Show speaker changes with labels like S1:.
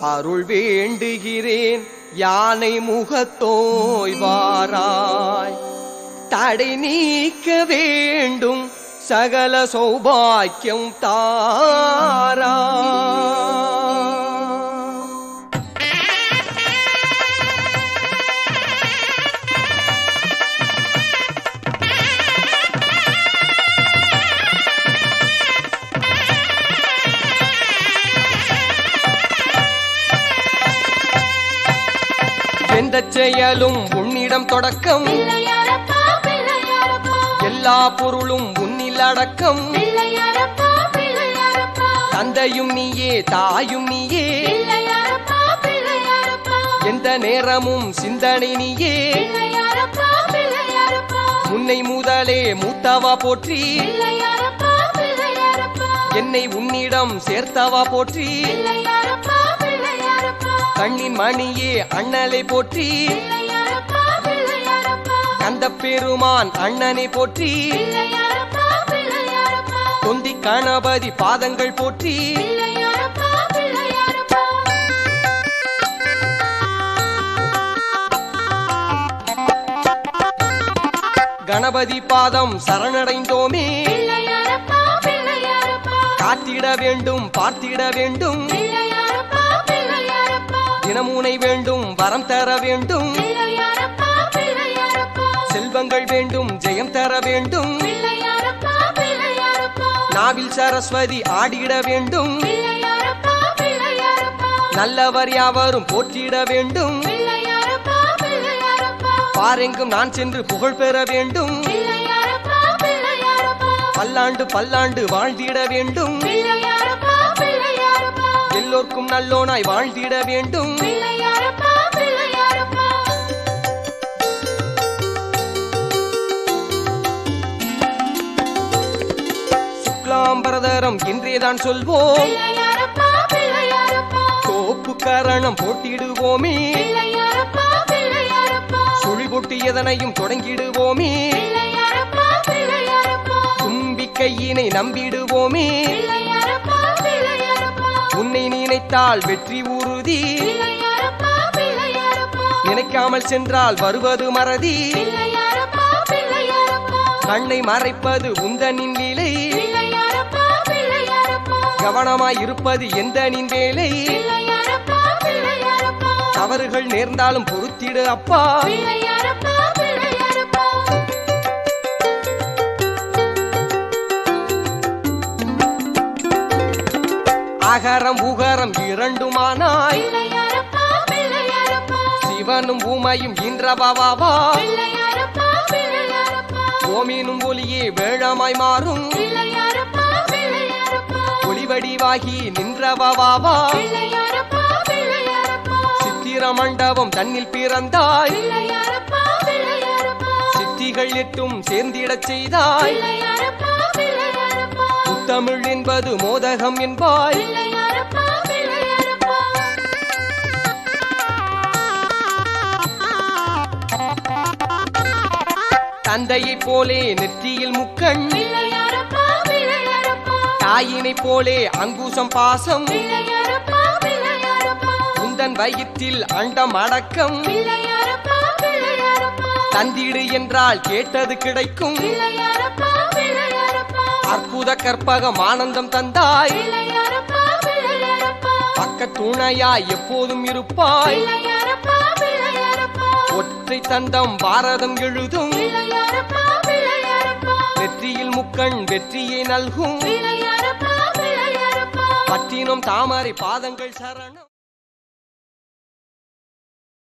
S1: அருள் வேண்டுகிறேன் யானை முகத்தோய் வாராய் தடை நீக்க வேண்டும் சகல சௌபாக்கியம் தாரா எந்த செயலும் உன்னிடம் தொடக்கம் எல்லா பொருளும் உன்னில் அடக்கம் தந்தையும் நீயே தாயும் நீயே எந்த நேரமும் சிந்தனை நீயே முன்னை முதலே மூத்தவா போற்றி என்னை உன்னிடம் சேர்த்தவா போற்றி கண்ணின் மணியே அண்ணலை போற்றி கந்த பெருமான் அண்ணனை போற்றி தொந்தி கணபதி பாதங்கள் போற்றி கணபதி பாதம் சரணடைந்தோமே காத்திட வேண்டும் பார்த்திட வேண்டும் தினமுனை வேண்டும் வரம் தர வேண்டும் செல்வங்கள் வேண்டும் ஜெயம் தர வேண்டும் நாவில் சரஸ்வதி ஆடிட வேண்டும் நல்லவர் யாவரும் போற்றிட வேண்டும் பாரெங்கும் நான் சென்று புகழ் பெற வேண்டும் பல்லாண்டு பல்லாண்டு வாழ்ந்திட வேண்டும் எல்லோர்க்கும் நல்லோனாய் வாழ்ந்திட வேண்டும் சுக்லாம்பரதரம் என்றேதான் சொல்வோம் தோப்பு கரணம் போட்டிடுவோமே சுழி போட்டு எதனையும் தொடங்கிடுவோமே தும்பிக்கையினை நம்பிடுவோமே உன்னை நினைத்தால் வெற்றி உறுதி நினைக்காமல் சென்றால் வருவது மறதி கண்ணை மறைப்பது உந்தனின் லீலை கவனமாயிருப்பது எந்தனின் வேலை தவறுகள் நேர்ந்தாலும் பொறுத்திடு அப்பா அகரம் உகரம் இரண்டுமானாய் சிவனும் பூமையும் இன்றவாவா ஓமினும் ஒளியே வேழமாய் மாறும் ஒளிவடிவாகி நின்றவாவா சித்திர மண்டபம் தன்னில் பிறந்தாய் சித்திகள் எட்டும் சேர்ந்திடச் செய்தாய் தமிழ் என்பது மோதகம் என்பாய் தந்தையை போலே நெற்றியில் முக்கண் தாயினை போலே அங்குசம் பாசம் உந்தன் வயிற்றில் அண்டம் அடக்கம் தந்திடு என்றால் கேட்டது கிடைக்கும் அற்புத கற்பகம் ஆனந்தம் தந்தாய் பக்க துணையாய் எப்போதும் இருப்பாய் ஒற்றை தந்தம் பாரதம் எழுதும் நெற்றியில் முக்கண் வெற்றியை நல்கும் பட்டினம் தாமரை பாதங்கள் சரணம்.